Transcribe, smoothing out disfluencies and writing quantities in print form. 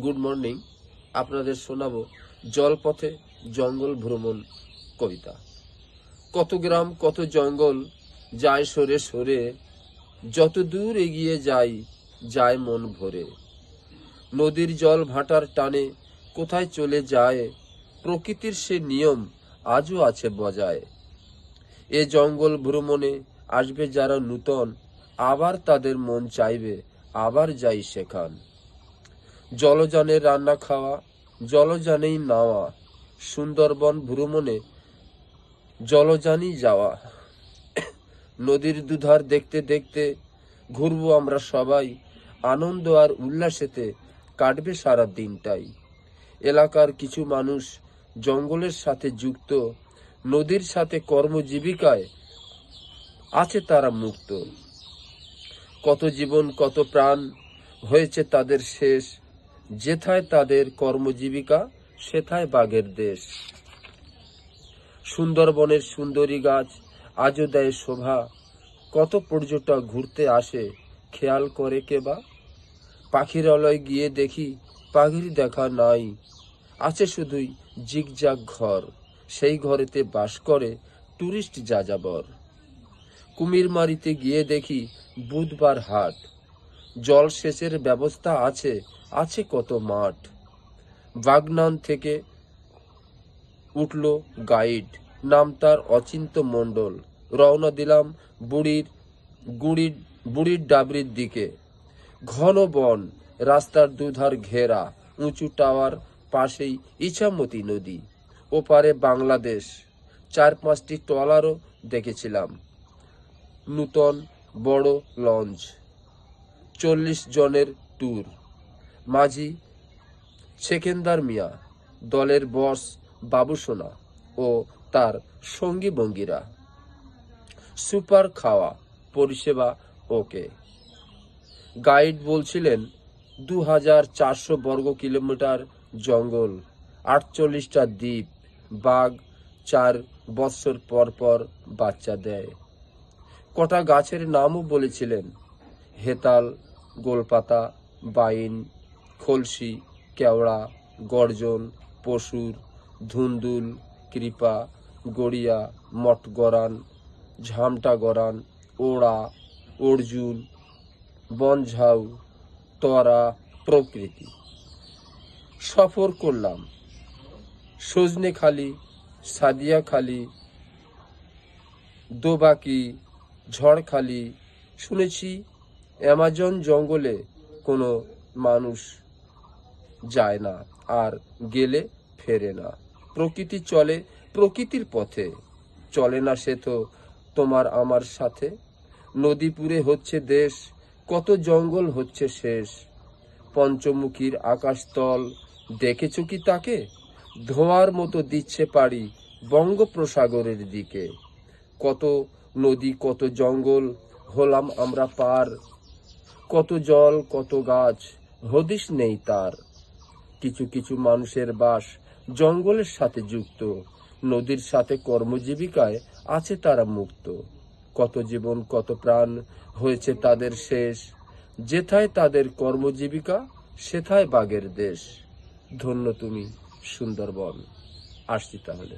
Good morning. আপনাদের শোনাবো জলপথে জঙ্গল ভ্রমণ কবিতা। কত গ্রাম কত জঙ্গল যায় সরে সরে, যত দূর এগিয়ে যায় মন ভরে। নদীর জল ভাটার টানে কোথায় চলে যায়, প্রকৃতির সে নিয়ম আজও আছে বজায়। এ জঙ্গল ভ্রমণে আসবে যারা নূতন, আবার তাদের মন চাইবে আবার যাই সেখান। জলযানে রান্না খাওয়া, জলযানেই নাওয়া, সুন্দরবন ভ্রমণে জলযানই যাওয়া। নদীর দুধার দেখতে দেখতে ঘুরবো আমরা সবাই, আনন্দ আর উল্লাসেতে কাটবে সারা দিনটাই। এলাকার কিছু মানুষ জঙ্গলের সাথে যুক্ত, নদীর সাথে কর্মজীবিকায় আছে তারা মুক্ত। কত জীবন কত প্রাণ হয়েছে তাদের শেষ, যেথায় তাদের কর্মজীবিকা সেথায় বাঘের দেশ। সুন্দরবনের সুন্দরী গাছ আজও দেয় শোভা, কত পর্যটক ঘুরতে আসে খেয়াল করে কেবা। পাখিরালয় গিয়ে দেখি পাখির দেখা নাই, আছে শুধুই জিগজাগ ঘর, সেই ঘরেতে বাস করে টুরিস্ট যাযাবর। কুমিরমারিতে গিয়ে দেখি বুধবার হাট, জলসেচের ব্যবস্থা আছে কত মাঠ। বাগনান থেকে উঠল গাইড, নাম তার অচিন্ত মণ্ডল। রওনা দিলাম বুড়ির ডাবরির দিকে। ঘন বন, রাস্তার দুধার ঘেরা, উঁচু টাওয়ার, পাশেই ইছামতি নদী। ওপারে বাংলাদেশ, 4-5টি ট্রলারও দেখেছিলাম। নূতন বড় লঞ্চ, 40 জনের ট্যুর। মাঝি সেকেন্দার মিয়া, দলের বস বাবুসোনা ও তার সঙ্গী বঙ্গীরা। সুপার খাওয়া পরিষেবা ওকে। গাইড বলছিলেন 2400 বর্গ কিলোমিটার জঙ্গল, 48টা দ্বীপ, বাঘ 4 বৎসর পর পর বাচ্চা দেয়। কটা গাছের নামও বলেছিলেন, হেতাল, গোলপাতা, বাইন, খলসি, কেওড়া, গর্জন, পশুর, ধুন্দুল, কৃপা, গড়িয়া, মঠগড়ান, ঝামটা গড়ান, ওড়া, অর্জুন, বনঝাউ, তরা প্রভৃতি। সফর করলাম সজনেখালি, সাদিয়াখালি, দোবাকি, ঝড়খালি। শুনেছি অ্যামাজন জঙ্গলে কোনো মানুষ যায় না, আর গেলে ফেরে না। প্রকৃতি চলে প্রকৃতির পথে, চলে না সে তো তোমার আমার সাথে। নদীপুরে হচ্ছে দেশ, কত জঙ্গল হচ্ছে শেষ। পঞ্চমুখীর আকাশতল দেখেছ কি তাকে, ধোঁয়ার মতো দিচ্ছে পাড়ি বঙ্গোপসাগরের দিকে। কত নদী কত জঙ্গল হলাম আমরা পার, কত জল কত গাছ হদিস নেই তার। কিছু কিছু মানুষের বাস জঙ্গলের সাথে যুক্ত, নদীর সাথে কর্মজীবিকায় আছে তারা মুক্ত। কত জীবন কত প্রাণ হয়েছে তাদের শেষ, যেথায় তাদের কর্মজীবিকা সেথায় বাঘের দেশ। ধন্য তুমি সুন্দরবন। আসছি তাহলে।